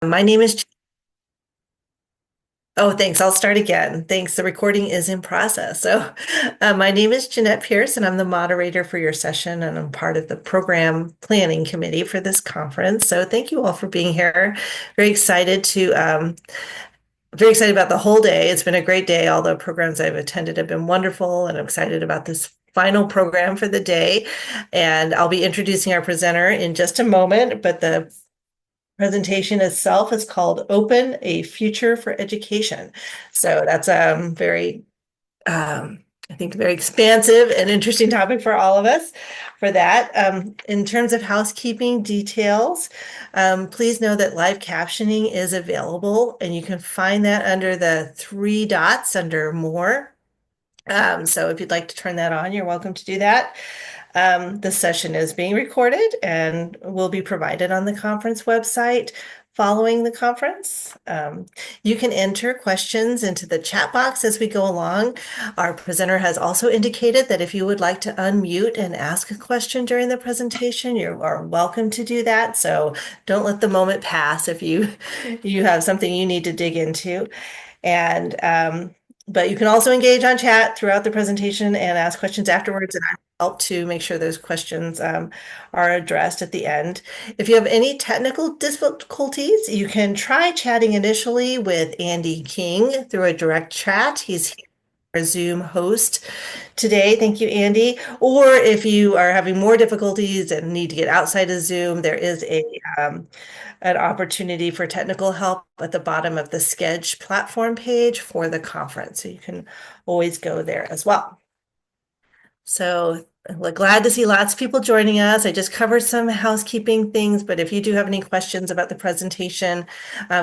My name is, oh, thanks. I'll start again. Thanks. The recording is in process. My name is Jeanette Pierce, and I'm the moderator for your session, and I'm part of the program planning committee for this conference. So, thank you all for being here. Very excited to, very excited about the whole day. It's been a great day. All the programs I've attended have been wonderful, and I'm excited about this final program for the day. And I'll be introducing our presenter in just a moment, but the presentation itself is called Open, a Future for Education. So that's very, I think, very expansive and interesting topic for all of us for that. In terms of housekeeping details, please know that live captioning is available and you can find that under the three dots under More. So if you'd like to turn that on, you're welcome to do that. The session is being recorded and will be provided on the conference website following the conference. You can enter questions into the chat box as we go along. Our presenter has also indicated that if you would like to unmute and ask a question during the presentation, you are welcome to do that. So don't let the moment pass if you have something you need to dig into. And but you can also engage on chat throughout the presentation and ask questions afterwards, and I help to make sure those questions are addressed at the end. If you have any technical difficulties, you can try chatting initially with Andy King through a direct chat. He's our Zoom host today. Thank you, Andy. Or if you are having more difficulties and need to get outside of Zoom, there is an opportunity for technical help at the bottom of the Schedule platform page for the conference. So you can always go there as well. So we're glad to see lots of people joining us. I just covered some housekeeping things, but if you do have any questions about the presentation,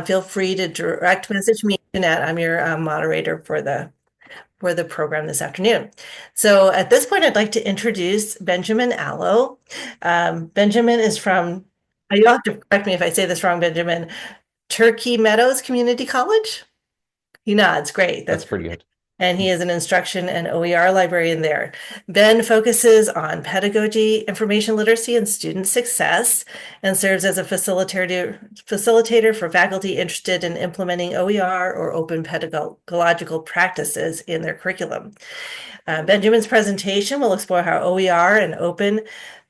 feel free to direct message me, Jeanette. I'm your moderator for the program this afternoon. So at this point, I'd like to introduce Benjamin Aloe. Benjamin is from, you'll have to correct me if I say this wrong, Benjamin, Turkey Meadows Community College? He nods, great. That's pretty good. And he is an instruction and OER librarian there. Ben focuses on pedagogy, information literacy, and student success, and serves as a facilitator for faculty interested in implementing OER or open pedagogical practices in their curriculum. Benjamin's presentation will explore how OER and open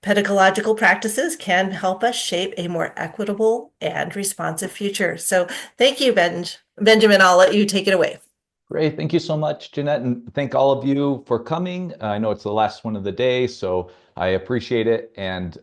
pedagogical practices can help us shape a more equitable and responsive future. So thank you, Benjamin. I'll let you take it away. Great. Thank you so much, Jeanette. And thank all of you for coming. I know it's the last one of the day, so I appreciate it. And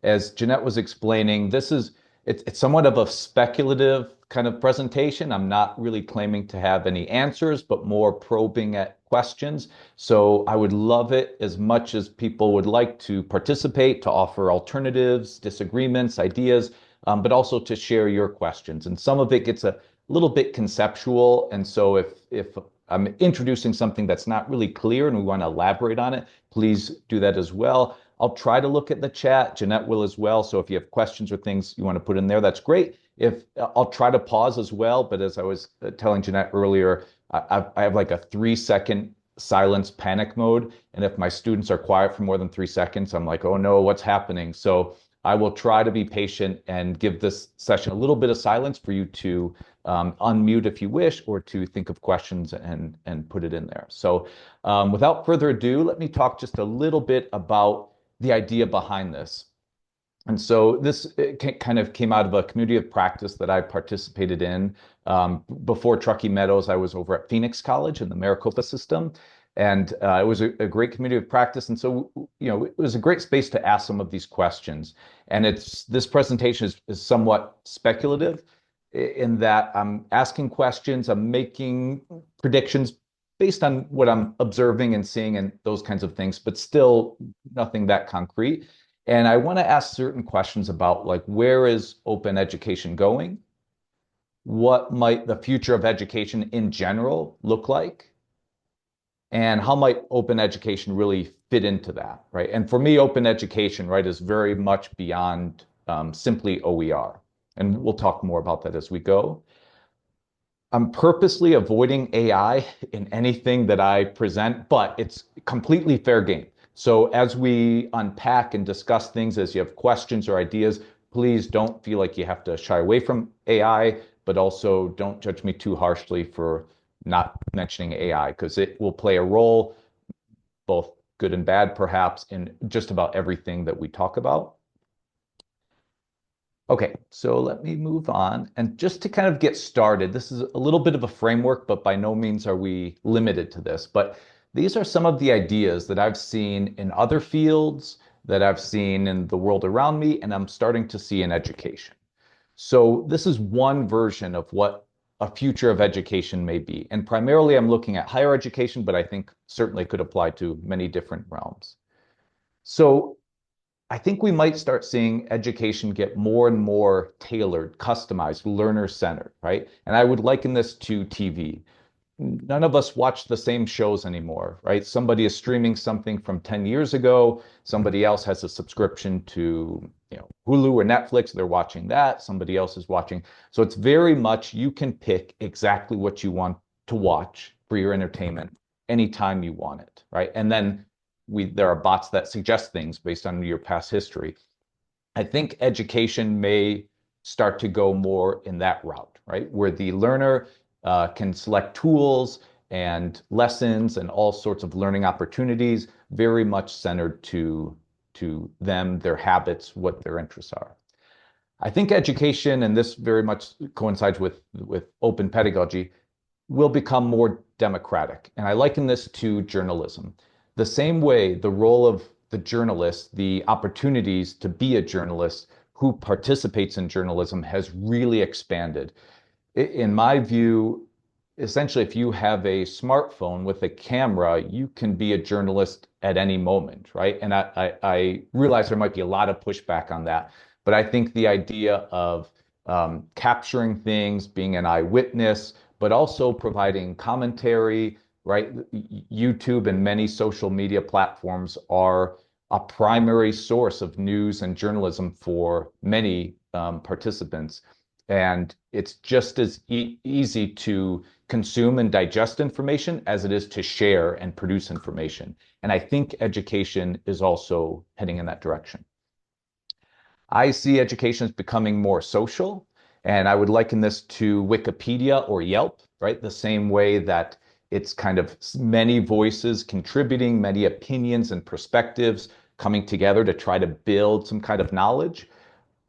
as Jeanette was explaining, it's somewhat of a speculative kind of presentation. I'm not really claiming to have any answers, but more probing at questions. So I would love it as much as people would like to participate, to offer alternatives, disagreements, ideas, but also to share your questions. And some of it gets a little bit conceptual. And so if I'm introducing something that's not really clear and we want to elaborate on it, please do that as well. I'll try to look at the chat. Jeanette will as well. So if you have questions or things you want to put in there, that's great. If I'll try to pause as well. But as I was telling Jeanette earlier, I have like a 3-second silence panic mode. And if my students are quiet for more than 3 seconds, I'm like, oh no, what's happening? So I will try to be patient and give this session a little bit of silence for you to unmute if you wish, or to think of questions and put it in there. So without further ado, let me talk just a little bit about the idea behind this. And so this kind of came out of a community of practice that I participated in. Before Truckee Meadows, I was over at Phoenix College in the Maricopa system. And it was a great community of practice. And so, it was a great space to ask some of these questions. And this presentation is somewhat speculative in that I'm asking questions, I'm making predictions based on what I'm observing and seeing and those kinds of things, but still nothing that concrete. And I want to ask certain questions about, like, where is open education going? What might the future of education in general look like? And how might open education really fit into that, right? And for me, open education, right, is very much beyond simply OER. And we'll talk more about that as we go. I'm purposely avoiding AI in anything that I present, but it's completely fair game. So as we unpack and discuss things, as you have questions or ideas, please don't feel like you have to shy away from AI, but also don't judge me too harshly for not mentioning AI, because it will play a role, both good and bad, perhaps, in just about everything that we talk about. Okay, so let me move on. And just to kind of get started, this is a little bit of a framework, but by no means are we limited to this. But these are some of the ideas that I've seen in other fields, that I've seen in the world around me, and I'm starting to see in education. So this is one version of what a future of education may be. And primarily I'm looking at higher education, but I think certainly could apply to many different realms. So I think we might start seeing education get more and more tailored, customized, learner-centered, right? And I would liken this to TV. None of us watch the same shows anymore, right? Somebody is streaming something from 10 years ago. Somebody else has a subscription to, Hulu or Netflix. They're watching that. Somebody else is watching. So it's very much you can pick exactly what you want to watch for your entertainment anytime you want it, right? And then there are bots that suggest things based on your past history. I think education may start to go more in that route, right? Where the learner can select tools and lessons and all sorts of learning opportunities, very much centered to them, their habits, what their interests are. I think education, and this very much coincides with open pedagogy, will become more democratic. And I liken this to journalism. The same way the role of the journalist, the opportunities to be a journalist who participates in journalism has really expanded. In my view, essentially, if you have a smartphone with a camera, you can be a journalist at any moment, right? And I realize there might be a lot of pushback on that, but I think the idea of capturing things, being an eyewitness, but also providing commentary, right? YouTube and many social media platforms are a primary source of news and journalism for many participants. And it's just as easy to consume and digest information as it is to share and produce information. And I think education is also heading in that direction. I see education as becoming more social, and I would liken this to Wikipedia or Yelp, right? The same way that it's kind of many voices contributing, many opinions and perspectives coming together to try to build some kind of knowledge.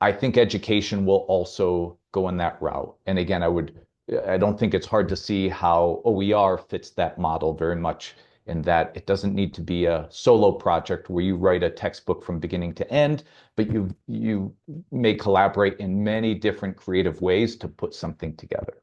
I think education will also go in that route. And again, I don't think it's hard to see how OER fits that model very much, in that it doesn't need to be a solo project where you write a textbook from beginning to end, but you may collaborate in many different creative ways to put something together.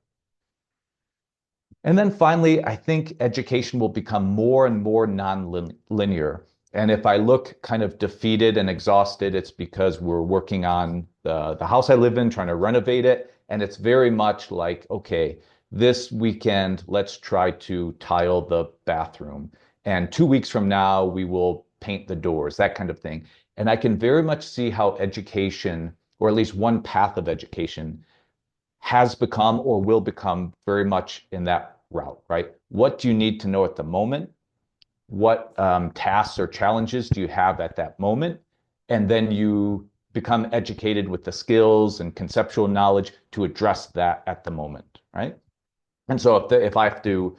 And then finally, I think education will become more and more non-linear. And if I look kind of defeated and exhausted, it's because we're working on the house I live in, trying to renovate it. And it's very much like, okay, this weekend, let's try to tile the bathroom. And 2 weeks from now, we will paint the doors, that kind of thing. And I can very much see how education, or at least one path of education, has become or will become very much in that route, right? What do you need to know at the moment? What tasks or challenges do you have at that moment? And then you become educated with the skills and conceptual knowledge to address that at the moment, right? And so if I have to,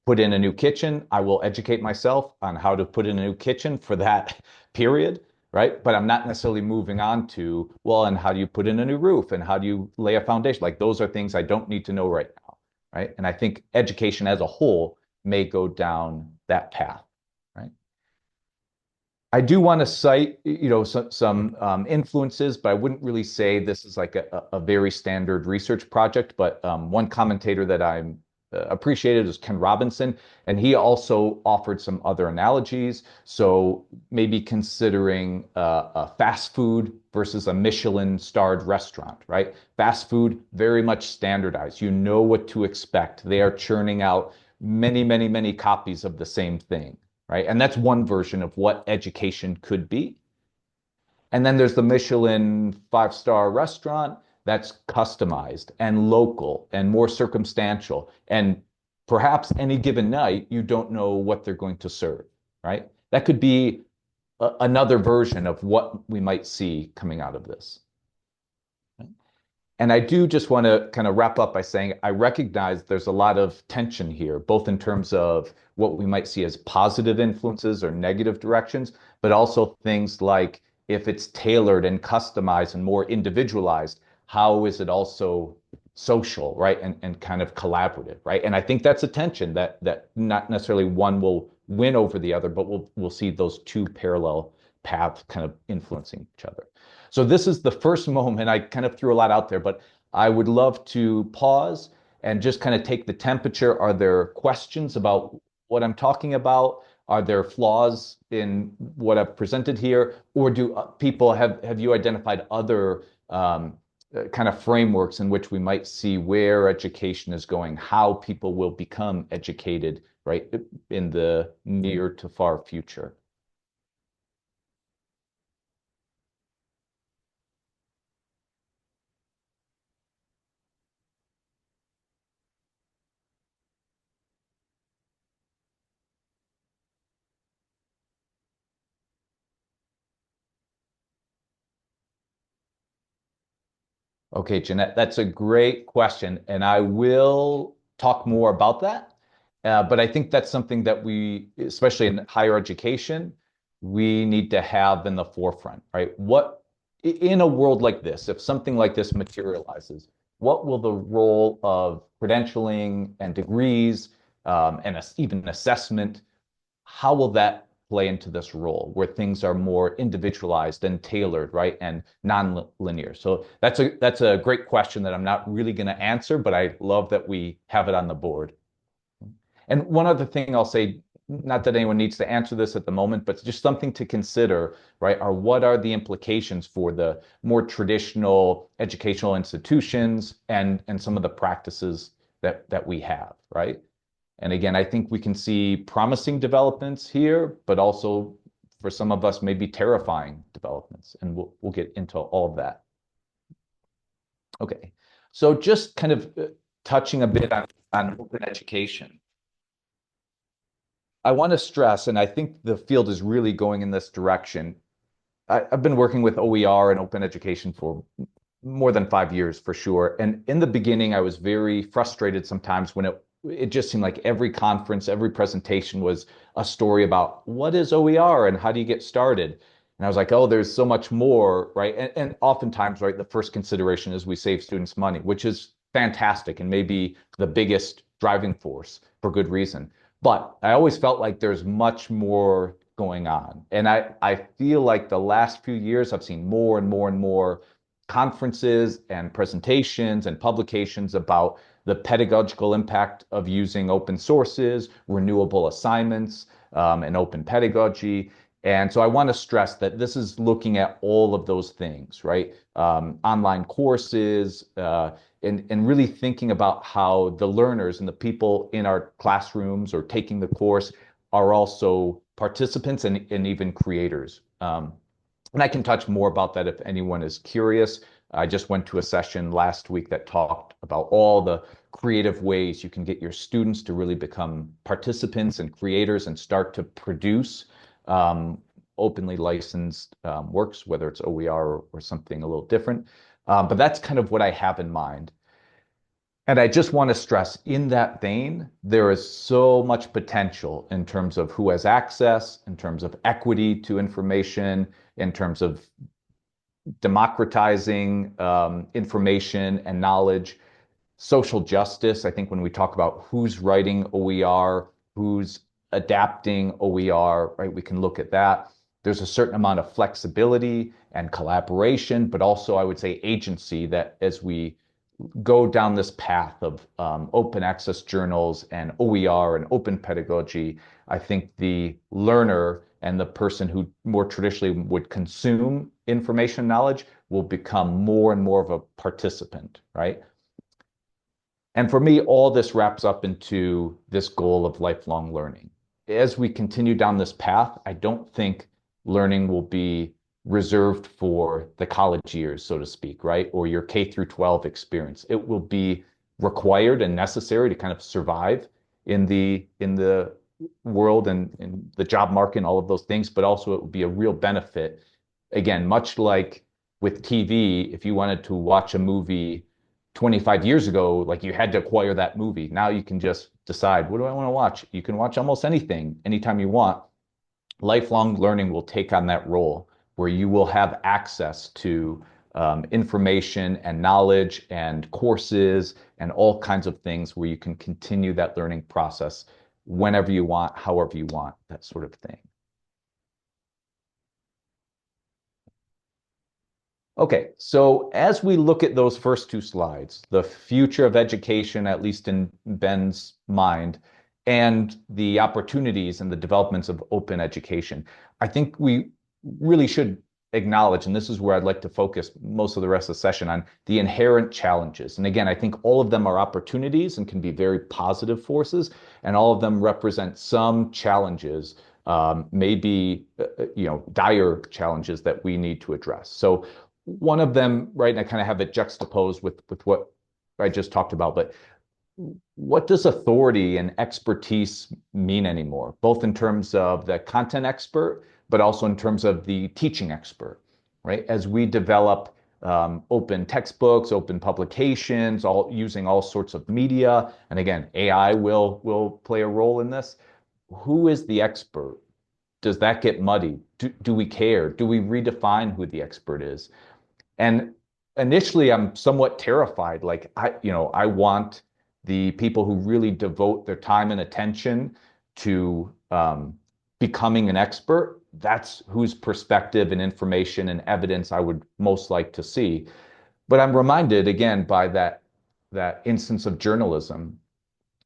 put in a new kitchen, I will educate myself on how to put in a new kitchen for that period, right? But I'm not necessarily moving on to, well, and how do you put in a new roof and how do you lay a foundation? Like those are things I don't need to know right now, right? And I think education as a whole may go down that path, right? I do want to cite, some influences, but I wouldn't really say this is like a very standard research project. But one commentator that I'm appreciated is Ken Robinson, and he also offered some other analogies. So maybe considering a fast food versus a Michelin-starred restaurant, right? Fast food, very much standardized. You know what to expect. They are churning out many, many, many copies of the same thing, right? And that's one version of what education could be. And then there's the Michelin five-star restaurant that's customized and local and more circumstantial. And perhaps any given night, you don't know what they're going to serve, right? That could be another version of what we might see coming out of this. And I do just want to kind of wrap up by saying I recognize there's a lot of tension here, both in terms of what we might see as positive influences or negative directions, but also things like if it's tailored and customized and more individualized, how is it also social, right? And kind of collaborative, right? And I think that's a tension that not necessarily one will win over the other, but we'll see those two parallel paths kind of influencing each other. So this is the first moment. I kind of threw a lot out there, but I would love to pause and just kind of take the temperature. Are there questions about what I'm talking about? Are there flaws in what I've presented here? Or do people have you identified other kind of frameworks in which we might see where education is going, how people will become educated, right, in the near to far future? Okay, Jeanette, that's a great question, and I will talk more about that. But I think that's something that we, especially in higher education, we need to have in the forefront, right? In a world like this, if something like this materializes, what will the role of credentialing and degrees, and even assessment, how will that play into this role where things are more individualized and tailored, right? And non-linear. So that's a great question that I'm not really going to answer, but I love that we have it on the board. And one other thing I'll say, not that anyone needs to answer this at the moment, but just something to consider, right? Are what are the implications for the more traditional educational institutions and some of the practices that we have, right? And again, I think we can see promising developments here, but also for some of us, maybe terrifying developments. And we'll get into all of that. Okay. So just kind of touching a bit on open education. I want to stress, and I think the field is really going in this direction. I've been working with OER and open education for more than 5 years for sure. And in the beginning, I was very frustrated sometimes when it just seemed like every conference, every presentation was a story about what is OER and how do you get started? And I was like, oh, there's so much more, right? And oftentimes, right, the first consideration is we save students money, which is fantastic and maybe the biggest driving force for good reason. But I always felt like there's much more going on. And I feel like the last few years, I've seen more and more and more conferences and presentations and publications about the pedagogical impact of using open sources, renewable assignments, and open pedagogy. And so I want to stress that this is looking at all of those things, right? Online courses, and really thinking about how the learners and the people in our classrooms or taking the course are also participants and even creators. And I can touch more about that if anyone is curious. I just went to a session last week that talked about all the creative ways you can get your students to really become participants and creators and start to produce openly licensed works, whether it's OER or something a little different. But that's kind of what I have in mind. And I just want to stress in that vein, there is so much potential in terms of who has access, in terms of equity to information, in terms of democratizing information and knowledge, social justice. I think when we talk about who's writing OER, who's adapting OER, right, we can look at that. There's a certain amount of flexibility and collaboration, but also I would say agency that as we go down this path of open access journals and OER and open pedagogy, I think the learner and the person who more traditionally would consume information knowledge will become more and more of a participant, right? And for me, all this wraps up into this goal of lifelong learning. As we continue down this path, I don't think learning will be reserved for the college years, so to speak, right? Or your K through 12 experience. It will be required and necessary to kind of survive in the world and the job market and all of those things, but also it would be a real benefit. Again, much like with TV, if you wanted to watch a movie 25 years ago, like you had to acquire that movie. Now you can just decide, what do I want to watch? You can watch almost anything anytime you want. Lifelong learning will take on that role where you will have access to information and knowledge and courses and all kinds of things where you can continue that learning process whenever you want, however you want, that sort of thing. Okay, so as we look at those first two slides, the future of education, at least in Ben's mind, and the opportunities and the developments of open education, I think we really should acknowledge, and this is where I'd like to focus most of the rest of the session on the inherent challenges. And again, I think all of them are opportunities and can be very positive forces, and all of them represent some challenges, maybe dire challenges that we need to address. So one of them, right, and I kind of have it juxtaposed with what I just talked about, but what does authority and expertise mean anymore, both in terms of the content expert, but also in terms of the teaching expert, right? As we develop open textbooks, open publications, all using all sorts of media, and again, AI will play a role in this. Who is the expert? Does that get muddy? Do we care? Do we redefine who the expert is? And initially, I'm somewhat terrified. Like I want the people who really devote their time and attention to becoming an expert. That's whose perspective and information and evidence I would most like to see. But I'm reminded again by that instance of journalism,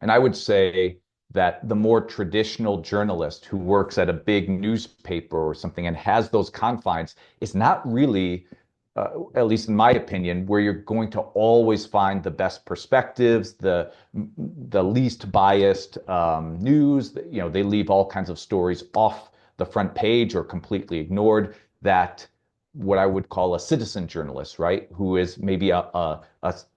and I would say that the more traditional journalist who works at a big newspaper or something and has those confines is not really at least in my opinion, where you're going to always find the best perspectives, the least biased news. They leave all kinds of stories off the front page or completely ignored. That what I would call a citizen journalist, right, who is maybe a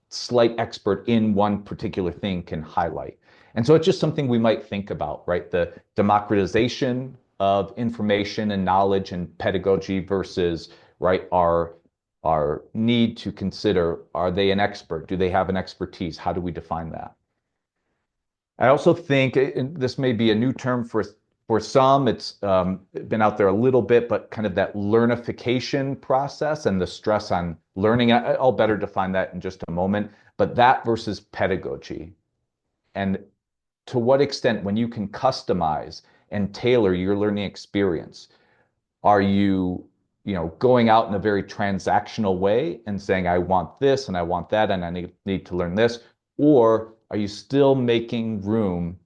slight expert in one particular thing can highlight. And so it's just something we might think about, right? The democratization of information and knowledge and pedagogy versus, right, our need to consider, are they an expert? Do they have an expertise? How do we define that? I also think, and this may be a new term for some, it's been out there a little bit, but kind of that learnification process and the stress on learning. I'll better define that in just a moment, but that versus pedagogy. And to what extent, when you can customize and tailor your learning experience, are you going out in a very transactional way and saying, I want this and I want that and I need to learn this? Or are you still making room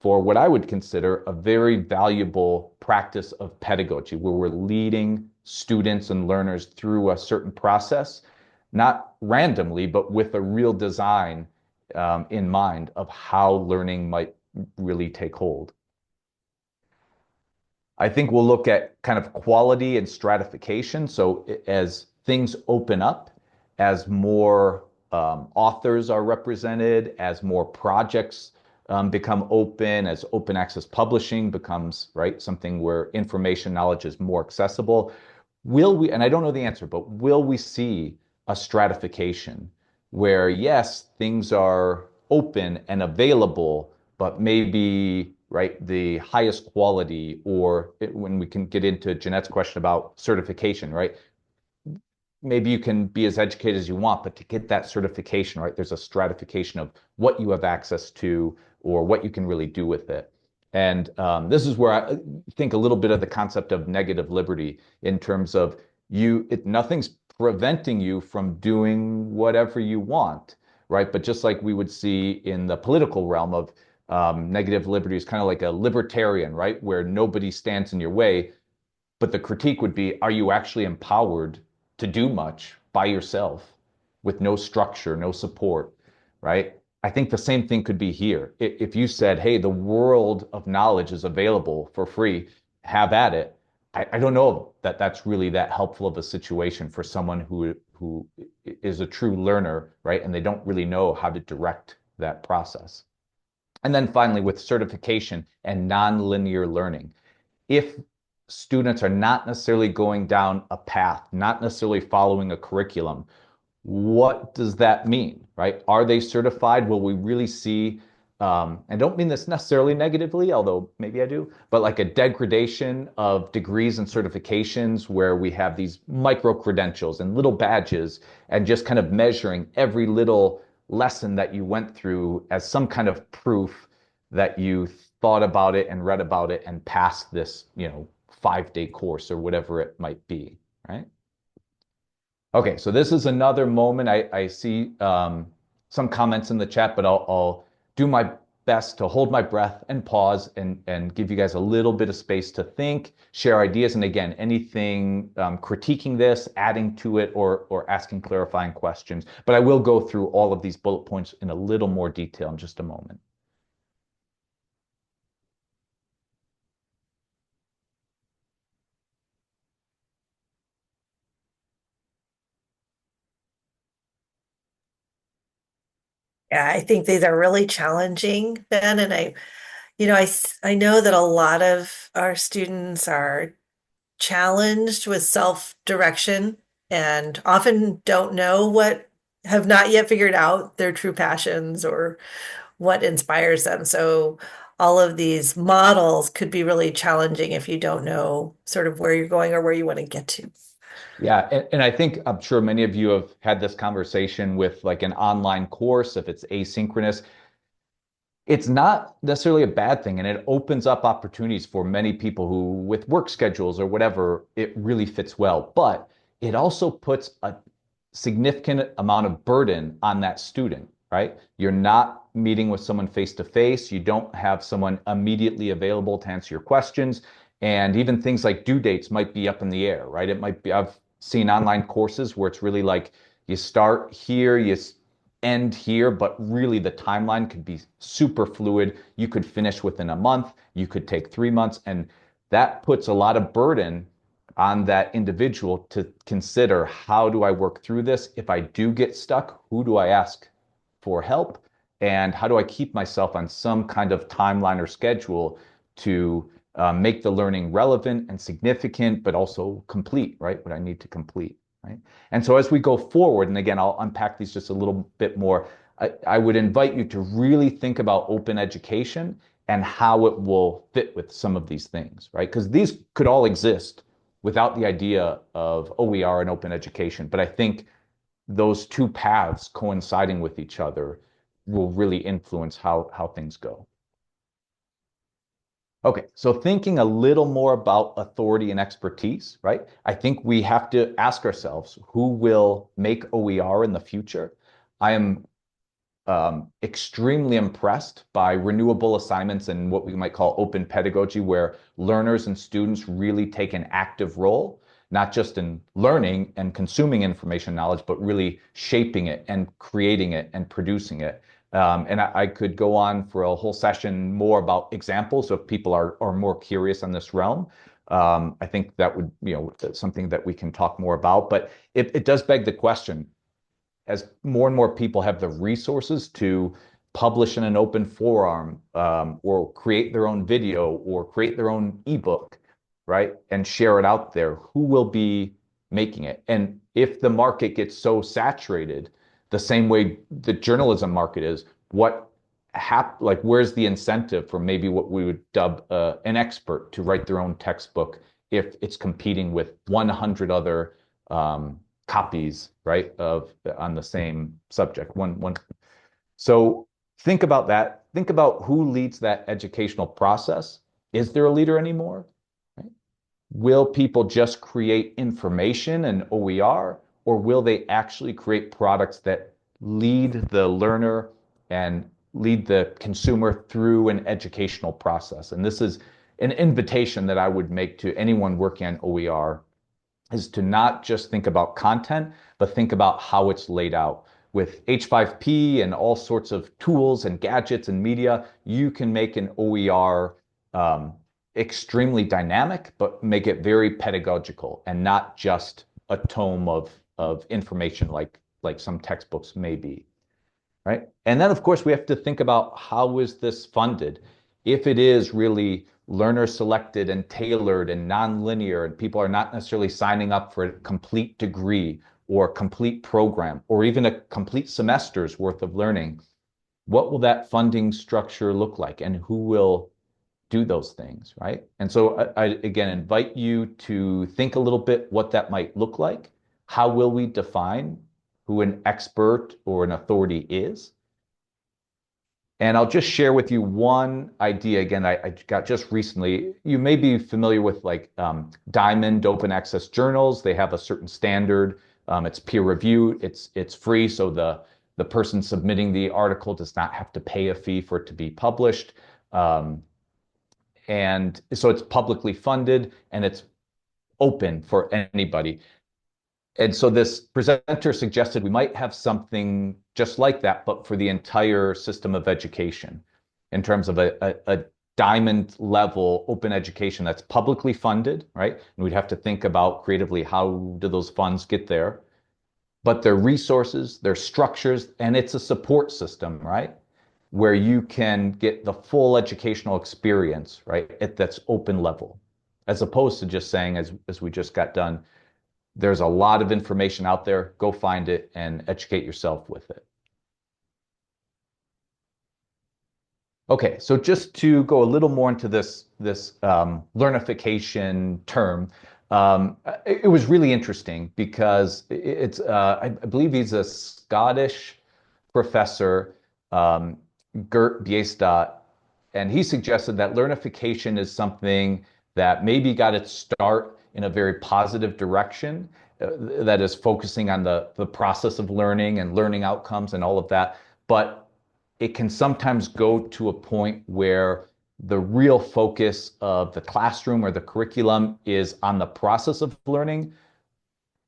for what I would consider a very valuable practice of pedagogy, where we're leading students and learners through a certain process, not randomly, but with a real design in mind of how learning might really take hold? I think we'll look at kind of quality and stratification. So as things open up, as more authors are represented, as more projects become open, as open access publishing becomes, right, something where information knowledge is more accessible, will we, and I don't know the answer, but will we see a stratification where, yes, things are open and available, but maybe, right, the highest quality, or when we can get into Jeanette's question about certification, right? Maybe you can be as educated as you want, but to get that certification, right, there's a stratification of what you have access to or what you can really do with it. And this is where I think a little bit of the concept of negative liberty, in terms of nothing's preventing you from doing whatever you want, right? But just like we would see in the political realm of negative liberty is kind of like a libertarian, right? Where nobody stands in your way. But the critique would be, are you actually empowered to do much by yourself with no structure, no support, right? I think the same thing could be here. If you said, hey, the world of knowledge is available for free, have at it. I don't know that that's really that helpful of a situation for someone who is a true learner, right? And they don't really know how to direct that process. And then finally, with certification and nonlinear learning, if students are not necessarily going down a path, not necessarily following a curriculum, what does that mean, right? Are they certified? Will we really see, I don't mean this necessarily negatively, although maybe I do, but like a degradation of degrees and certifications where we have these micro credentials and little badges and just kind of measuring every little lesson that you went through as some kind of proof that you thought about it and read about it and passed this, 5-day course or whatever it might be, right? Okay, so this is another moment. I see some comments in the chat, but I'll do my best to hold my breath and pause and give you guys a little bit of space to think, share ideas, and again, anything critiquing this, adding to it, or asking clarifying questions. But I will go through all of these bullet points in a little more detail in just a moment. Yeah, I think these are really challenging, Ben, and I know that a lot of our students are challenged with self-direction and often don't know have not yet figured out their true passions or what inspires them. So all of these models could be really challenging if you don't know sort of where you're going or where you want to get to. Yeah, and I think I'm sure many of you have had this conversation with like an online course, if it's asynchronous. It's not necessarily a bad thing, and it opens up opportunities for many people who, with work schedules or whatever, it really fits well. But it also puts a significant amount of burden on that student, right? You're not meeting with someone face to face. You don't have someone immediately available to answer your questions. And even things like due dates might be up in the air, right? It might be, I've seen online courses where it's really like you start here, you end here, but really the timeline could be super fluid. You could finish within a month, you could take 3 months, and that puts a lot of burden on that individual to consider, how do I work through this? If I do get stuck, who do I ask for help? And how do I keep myself on some kind of timeline or schedule to make the learning relevant and significant, but also complete, right? What I need to complete, right? And so as we go forward, and again, I'll unpack these just a little bit more, I would invite you to really think about open education and how it will fit with some of these things, right? Because these could all exist without the idea of OER and open education. But I think those two paths coinciding with each other will really influence how things go. Okay, so thinking a little more about authority and expertise, right? I think we have to ask ourselves, who will make OER in the future? I am extremely impressed by renewable assignments and what we might call open pedagogy, where learners and students really take an active role, not just in learning and consuming information knowledge, but really shaping it and creating it and producing it. And I could go on for a whole session more about examples if people are more curious on this realm. I think that would, something that we can talk more about, but it does beg the question, as more and more people have the resources to publish in an open forum, or create their own video or create their own ebook, right, and share it out there, who will be making it? And if the market gets so saturated, the same way the journalism market is, where's the incentive for maybe what we would dub an expert to write their own textbook if it's competing with 100 other copies, right, of on the same subject. So think about that. Think about who leads that educational process. Is there a leader anymore? Right? Will people just create information and OER, or will they actually create products that lead the learner and lead the consumer through an educational process? And this is an invitation that I would make to anyone working on OER, is to not just think about content, but think about how it's laid out. With H5P and all sorts of tools and gadgets and media, you can make an OER extremely dynamic, but make it very pedagogical and not just a tome of information like some textbooks may be. right? And then, of course, we have to think about how is this funded? If it is really learner selected and tailored and nonlinear, and people are not necessarily signing up for a complete degree or a complete program or even a complete semester's worth of learning, what will that funding structure look like and who will do those things, right? And so I again invite you to think a little bit what that might look like. How will we define who an expert or an authority is? And I'll just share with you one idea. Again, I got just recently. You may be familiar with like Diamond open access journals. They have a certain standard. It's peer reviewed. It's free, so the person submitting the article does not have to pay a fee for it to be published. And so it's publicly funded and it's open for anybody. And so this presenter suggested we might have something just like that, but for the entire system of education in terms of a diamond level open education that's publicly funded, right? And we'd have to think about creatively how do those funds get there, but their resources, their structures, and it's a support system, right? Where you can get the full educational experience, right? At that's open level, as opposed to just saying, as we just got done, there's a lot of information out there. Go find it and educate yourself with it. Okay, so just to go a little more into this learnification term, it was really interesting because it's I believe he's a Scottish professor, Gert Bjestad, and he suggested that learnification is something that maybe got its start in a very positive direction, that is focusing on the process of learning and learning outcomes and all of that. But it can sometimes go to a point where the real focus of the classroom or the curriculum is on the process of learning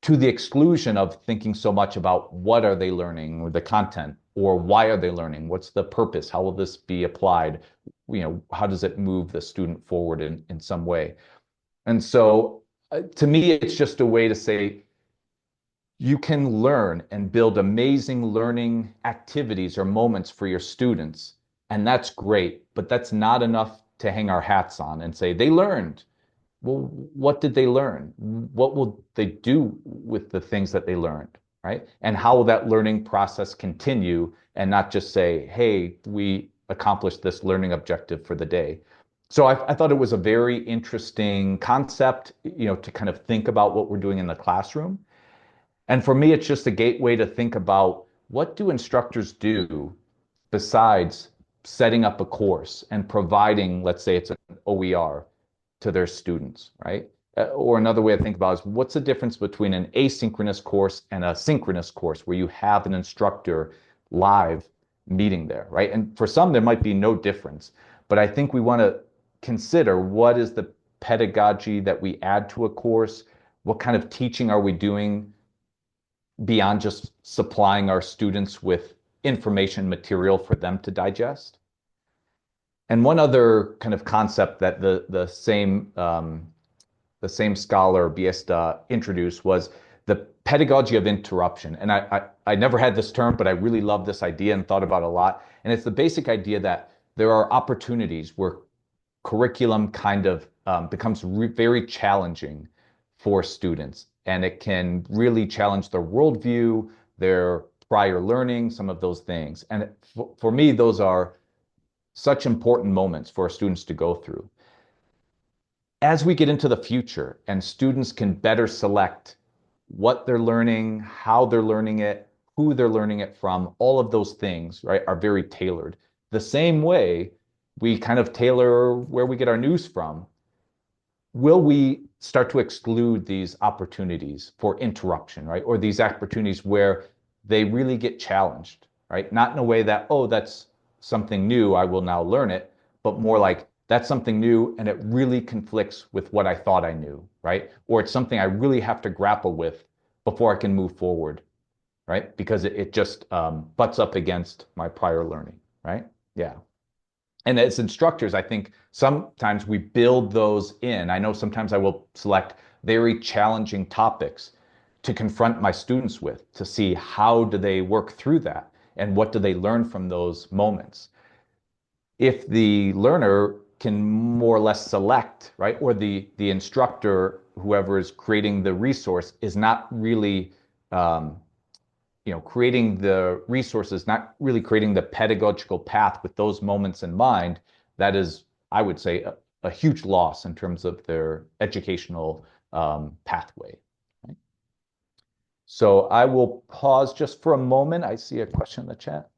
to the exclusion of thinking so much about what are they learning or the content or why are they learning? What's the purpose? How will this be applied? How does it move the student forward in some way? And so to me, it's just a way to say you can learn and build amazing learning activities or moments for your students. And that's great, but that's not enough to hang our hats on and say they learned. Well, what did they learn? What will they do with the things that they learned, right? And how will that learning process continue and not just say, hey, we accomplished this learning objective for the day. So I thought it was a very interesting concept, to kind of think about what we're doing in the classroom. And for me, it's just a gateway to think about what do instructors do besides setting up a course and providing, let's say it's an OER to their students, right? Or another way to think about it is what's the difference between an asynchronous course and a synchronous course where you have an instructor live meeting there, right? And for some, there might be no difference, but I think we want to consider what is the pedagogy that we add to a course? What kind of teaching are we doing beyond just supplying our students with information material for them to digest? And one other kind of concept that the same scholar Biesta introduced was the pedagogy of interruption. And I never had this term, but I really love this idea and thought about it a lot. And it's the basic idea that there are opportunities where curriculum kind of becomes very challenging for students, and it can really challenge their worldview, their prior learning, some of those things. And for me, those are such important moments for students to go through. As we get into the future and students can better select what they're learning, how they're learning it, who they're learning it from, all of those things, right, are very tailored. The same way we kind of tailor where we get our news from, will we start to exclude these opportunities for interruption, right? Or these opportunities where they really get challenged, right? Not in a way that, oh, that's something new, I will now learn it, but more like that's something new and it really conflicts with what I thought I knew, right? Or it's something I really have to grapple with before I can move forward, right? Because it just butts up against my prior learning, right? Yeah. And as instructors, I think sometimes we build those in. I know sometimes I will select very challenging topics to confront my students with, to see how do they work through that. and what do they learn from those moments. If the learner can more or less select, right, or the instructor, whoever is creating the resource, is not really creating the resources, not really creating the pedagogical path with those moments in mind, that is, I would say, a huge loss in terms of their educational pathway. Right? So I will pause just for a moment. I see a question in the chat.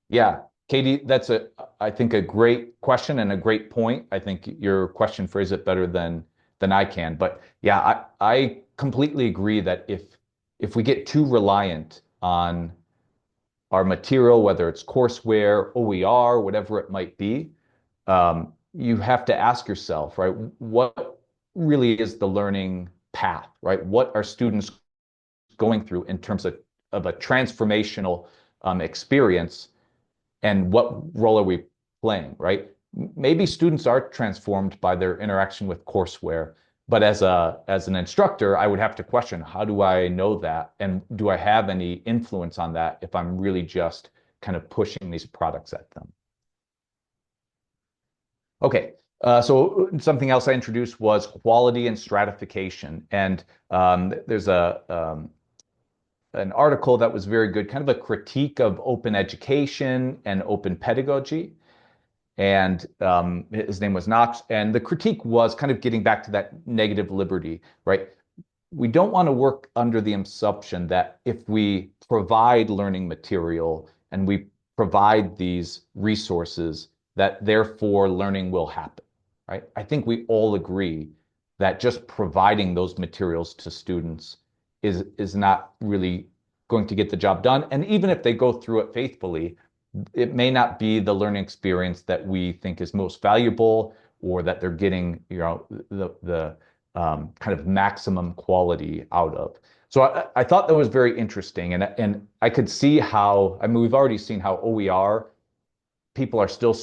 Yeah, Katie, that's I think a great question and a great point. I think your question phrased it better than I can. But yeah, I completely agree that if we get too reliant on our material, whether it's courseware, OER, whatever it might be, you have to ask yourself, right, what really is the learning path, right? What are students going through in terms of a transformational experience, and what role are we playing, right? Maybe students are transformed by their interaction with courseware, but as an instructor, I would have to question, how do I know that? And do I have any influence on that if I'm really just kind of pushing these products at them? Okay, so something else I introduced was quality and stratification. And there's an article that was very good, kind of a critique of open education and open pedagogy. And his name was Knox. And the critique was kind of getting back to that negative liberty, right? We don't want to work under the assumption that if we provide learning material and we provide these resources, that therefore learning will happen, right? I think we all agree that just providing those materials to students is not really going to get the job done. And even if they go through it faithfully, it may not be the learning experience that we think is most valuable, or that they're getting, the kind of maximum quality out of. So I thought that was very interesting, and I could see how, I mean, we've already seen how OER people are still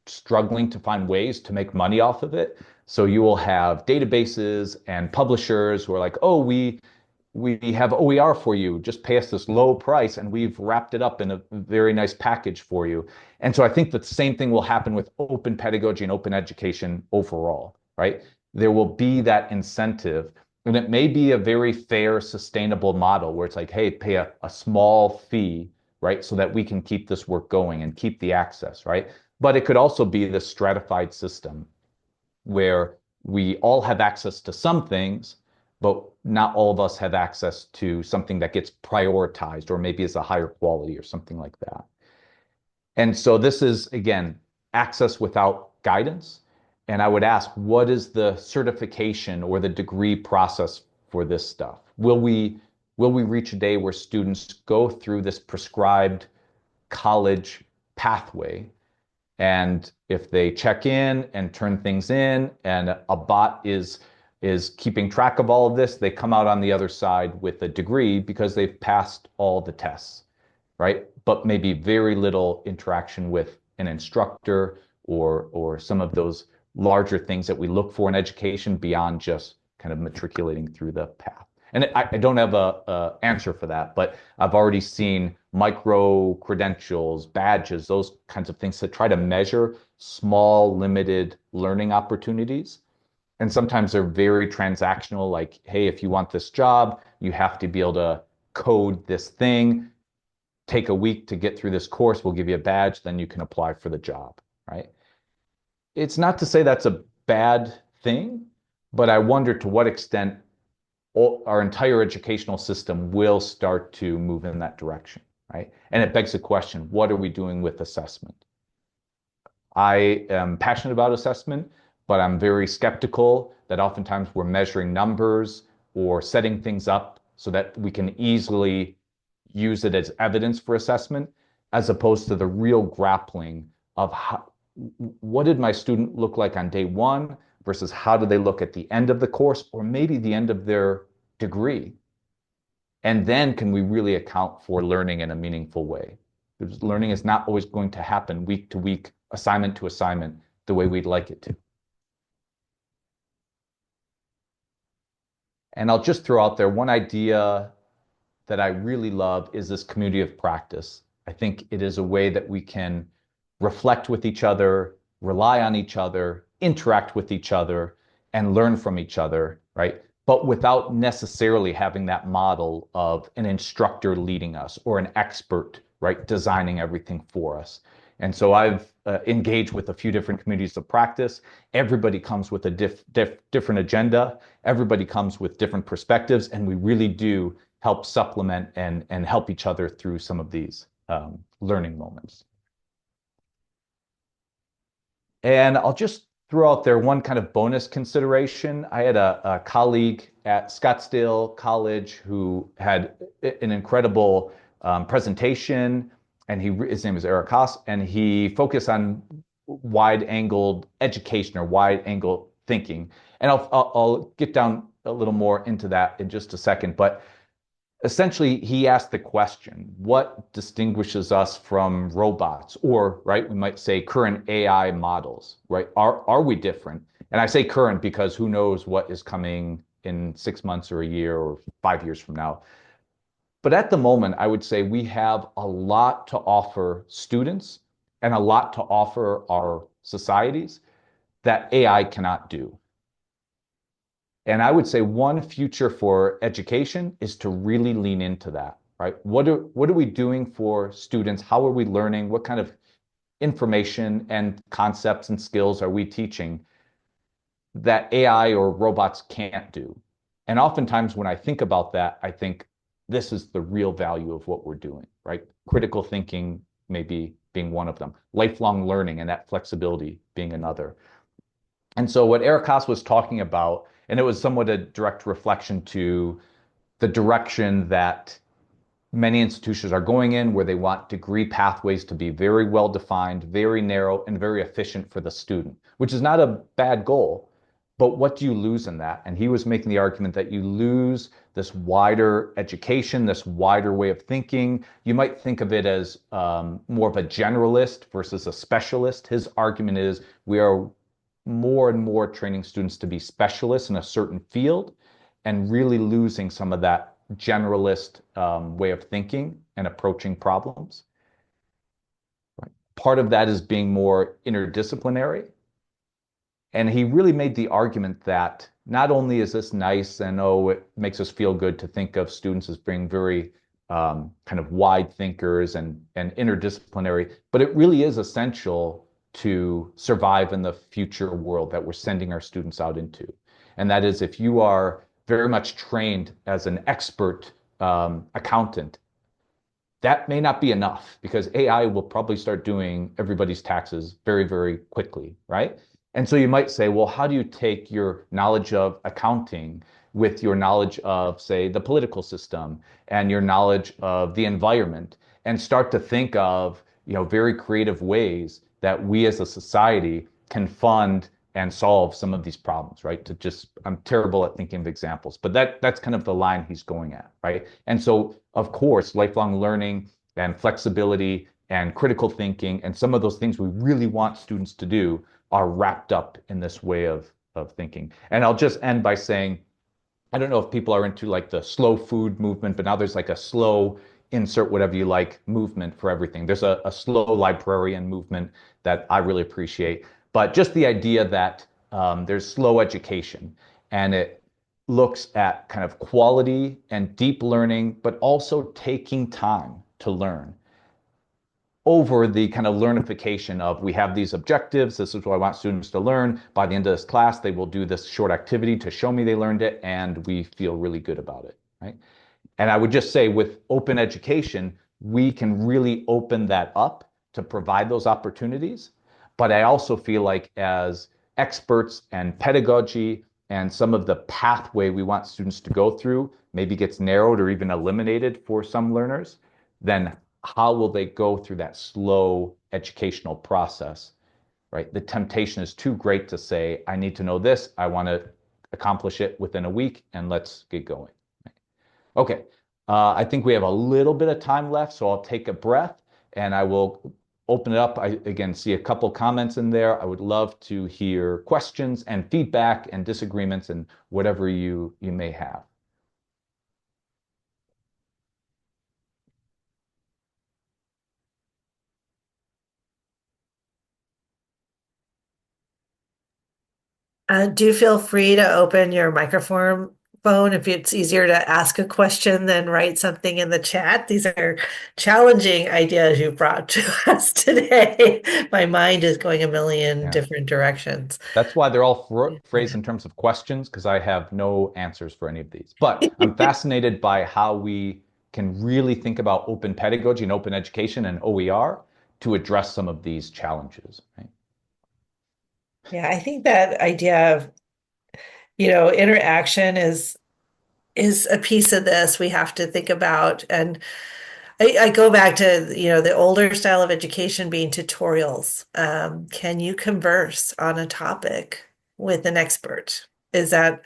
struggling to find ways to make money off of it. So you will have databases and publishers who are like, oh, we have OER for you. Just pay us this low price, and we've wrapped it up in a very nice package for you. And so I think that the same thing will happen with open pedagogy and open education overall, right? There will be that incentive, and it may be a very fair, sustainable model where it's like, hey, pay a small fee, right, so that we can keep this work going and keep the access, right? But it could also be the stratified system where we all have access to some things, but not all of us have access to something that gets prioritized or maybe is a higher quality or something like that. And so this is, again, access without guidance. And I would ask, what is the certification or the degree process for this stuff? Will we reach a day where students go through this prescribed college pathway, and if they check in and turn things in, and a bot is keeping track of all of this, they come out on the other side with a degree because they've passed all the tests, right? But maybe very little interaction with an instructor or some of those larger things that we look for in education beyond just kind of matriculating through the path. And I don't have a answer for that, but I've already seen micro credentials, badges, those kinds of things to try to measure small, limited learning opportunities. And sometimes they're very transactional, like, hey, if you want this job, you have to be able to code this thing. Take a week to get through this course. We'll give you a badge, then you can apply for the job, right? It's not to say that's a bad thing, but I wonder to what extent our entire educational system will start to move in that direction, right? And it begs the question, what are we doing with assessment? I am passionate about assessment, but I'm very skeptical that oftentimes we're measuring numbers or setting things up so that we can easily use it as evidence for assessment, as opposed to the real grappling of what did my student look like on day one versus how do they look at the end of the course or maybe the end of their degree? And then can we really account for learning in a meaningful way? Because learning is not always going to happen week to week, assignment to assignment, the way we'd like it to. And I'll just throw out there one idea that I really love is this community of practice. I think it is a way that we can reflect with each other, rely on each other, interact with each other, and learn from each other, right? But without necessarily having that model of an instructor leading us or an expert, right, designing everything for us. And so I've engaged with a few different communities of practice. Everybody comes with a different agenda. Everybody comes with different perspectives, and we really do help supplement and help each other through some of these learning moments. And I'll just throw out there one kind of bonus consideration. I had a colleague at Scottsdale College who had an incredible presentation, and his name is Eric Haas, and he focused on wide-angled education or wide-angle thinking. And I'll get down a little more into that in just a second, but essentially he asked the question, what distinguishes us from robots, or right, we might say current AI models, right? Are we different? And I say current because who knows what is coming in 6 months or a year or 5 years from now. But at the moment, I would say we have a lot to offer students and a lot to offer our societies that AI cannot do. And I would say one future for education is to really lean into that, right? What are we doing for students? How are we learning? What kind of information and concepts and skills are we teaching that AI or robots can't do? And oftentimes when I think about that, I think this is the real value of what we're doing, right? Critical thinking maybe being one of them, lifelong learning and that flexibility being another. And so what Eric Haas was talking about, and it was somewhat a direct reflection to the direction that many institutions are going in, where they want degree pathways to be very well defined, very narrow, and very efficient for the student, which is not a bad goal. But what do you lose in that? And he was making the argument that you lose this wider education, this wider way of thinking. You might think of it as more of a generalist versus a specialist. His argument is we are more and more training students to be specialists in a certain field and really losing some of that generalist way of thinking and approaching problems. Right. Part of that is being more interdisciplinary. And he really made the argument that not only is this nice and oh, it makes us feel good to think of students as being very kind of wide thinkers and interdisciplinary, but it really is essential to survive in the future world that we're sending our students out into. And that is if you are very much trained as an expert accountant, that may not be enough because AI will probably start doing everybody's taxes very, very quickly, right? And so you might say, well, how do you take your knowledge of accounting with your knowledge of, say, the political system and your knowledge of the environment and start to think of, very creative ways that we as a society can fund and solve some of these problems, right? I'm terrible at thinking of examples, but that's kind of the line he's going at, right? And so, of course, lifelong learning and flexibility and critical thinking and some of those things we really want students to do are wrapped up in this way of thinking. And I'll just end by saying, I don't know if people are into like the slow food movement, but now there's like a slow insert whatever you like movement for everything. There's a slow librarian movement that I really appreciate. But just the idea that there's slow education and it looks at kind of quality and deep learning, but also taking time to learn over the kind of learnification of we have these objectives. This is what I want students to learn. By the end of this class, they will do this short activity to show me they learned it, and we feel really good about it, right? And I would just say with open education, we can really open that up to provide those opportunities. But I also feel like as experts and pedagogy and some of the pathway we want students to go through maybe gets narrowed or even eliminated for some learners, then how will they go through that slow educational process, right? The temptation is too great to say, I need to know this. I want to accomplish it within a week and let's get going. Okay. I think we have a little bit of time left, so I'll take a breath and I will open it up. I again see a couple comments in there. I would love to hear questions and feedback and disagreements and whatever you may have. Do feel free to open your microphone phone if it's easier to ask a question than write something in the chat. These are challenging ideas you brought to us today. My mind is going a million Yeah. different directions. That's why they're all phrased in terms of questions, because I have no answers for any of these. But I'm fascinated by how we can really think about open pedagogy and open education and OER to address some of these challenges, right? Yeah, I think that idea of, interaction is a piece of this we have to think about. And I go back to, the older style of education being tutorials. Can you converse on a topic with an expert? Is that,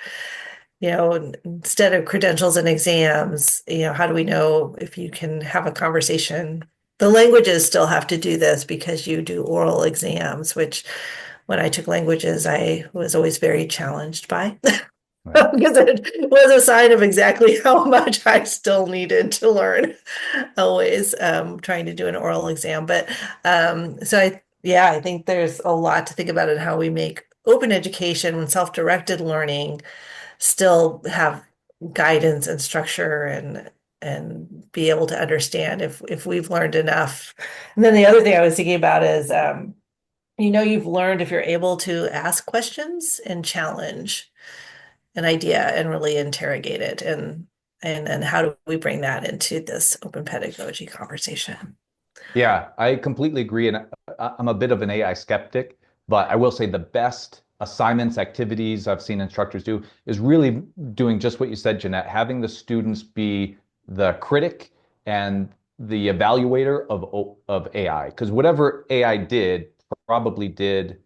instead of credentials and exams, how do we know if you can have a conversation? The languages still have to do this because you do oral exams, which when I took languages, I was always very challenged by. Right. Because it was a sign of exactly how much I still needed to learn, always trying to do an oral exam. But yeah, I think there's a lot to think about in how we make open education and self-directed learning still have guidance and structure and be able to understand if we've learned enough. And then the other thing I was thinking about is, you've learned if you're able to ask questions and challenge an idea and really interrogate it, and how do we bring that into this open pedagogy conversation? Yeah, I completely agree. And I'm a bit of an AI skeptic, but I will say the best assignments, activities I've seen instructors do is really doing just what you said, Jeanette, having the students be the critic and the evaluator of AI. Because whatever AI did probably did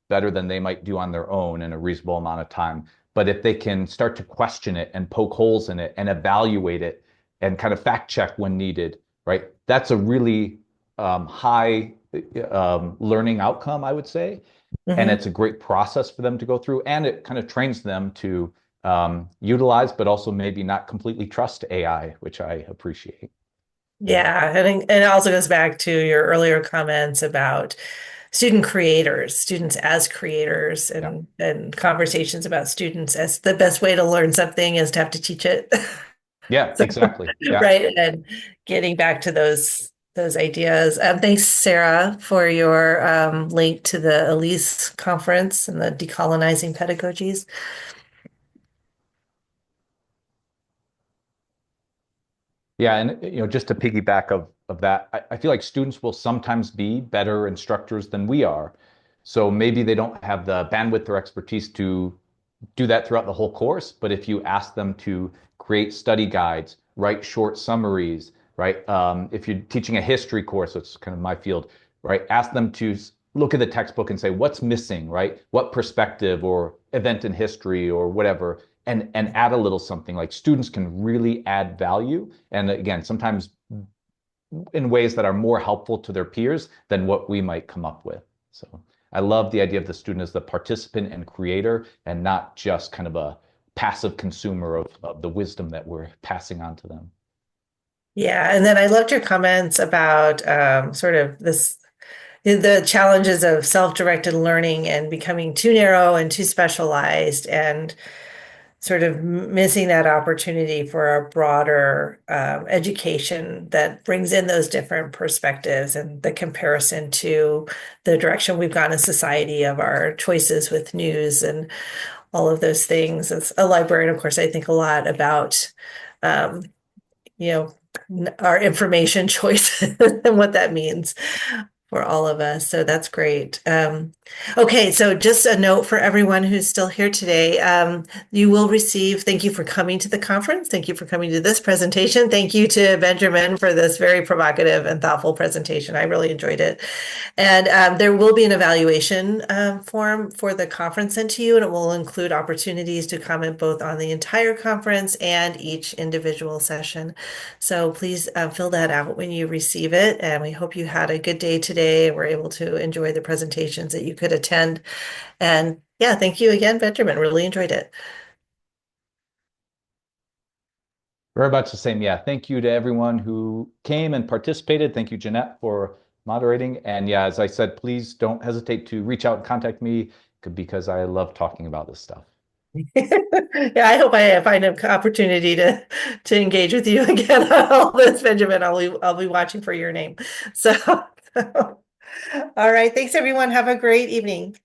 better than they might do on their own in a reasonable amount of time. But if they can start to question it and poke holes in it and evaluate it and kind of fact check when needed, right? That's a really high learning outcome, I would say. And Hmm. it's a great process for them to go through. And it kind of trains them to utilize, but also maybe not completely trust AI, which I appreciate. Yeah, and it also goes back to your earlier comments about student creators, students as creators, Yeah. and conversations about students as the best way to learn something is to have to teach it. Yeah, So, exactly. Yeah. right, and getting back to those ideas. Thanks, Sarah, for your link to the Elise conference and the decolonizing pedagogies. Yeah, and just to piggyback of that, I feel like students will sometimes be better instructors than we are. So maybe they don't have the bandwidth or expertise to do that throughout the whole course. But if you ask them to create study guides, write short summaries, right? If you're teaching a history course, it's kind of my field, right? Ask them to look at the textbook and say, what's missing, right? What perspective or event in history or whatever, and add a little something. Like students can really add value. And again, sometimes in ways that are more helpful to their peers than what we might come up with. So I love the idea of the student as the participant and creator and not just kind of a passive consumer of the wisdom that we're passing on to them. Yeah, and then I loved your comments about sort of the challenges of self-directed learning and becoming too narrow and too specialized, and sort of missing that opportunity for a broader education that brings in those different perspectives and the comparison to the direction we've gone in society of our choices with news and all of those things. As a librarian, of course, I think a lot about, um, you know, our information choices and what that means for all of us. So that's great. Okay, so just a note for everyone who's still here today. You will receive, thank you for coming to the conference. Thank you for coming to this presentation. Thank you to Benjamin for this very provocative and thoughtful presentation. I really enjoyed it. And there will be an evaluation form for the conference sent to you, and it will include opportunities to comment both on the entire conference and each individual session. So please fill that out when you receive it. And we hope you had a good day today day and were able to enjoy the presentations that you could attend. And yeah, thank you again, Benjamin. Really enjoyed it. Very much the same. Yeah. Thank you to everyone who came and participated. Thank you, Jeanette, for moderating. And yeah, as I said, please don't hesitate to reach out and contact me because I love talking about this stuff. Yeah, I hope I find an opportunity to engage with you again on all this, Benjamin. I'll be watching for your name. So, all right. Thanks, everyone. Have a great evening.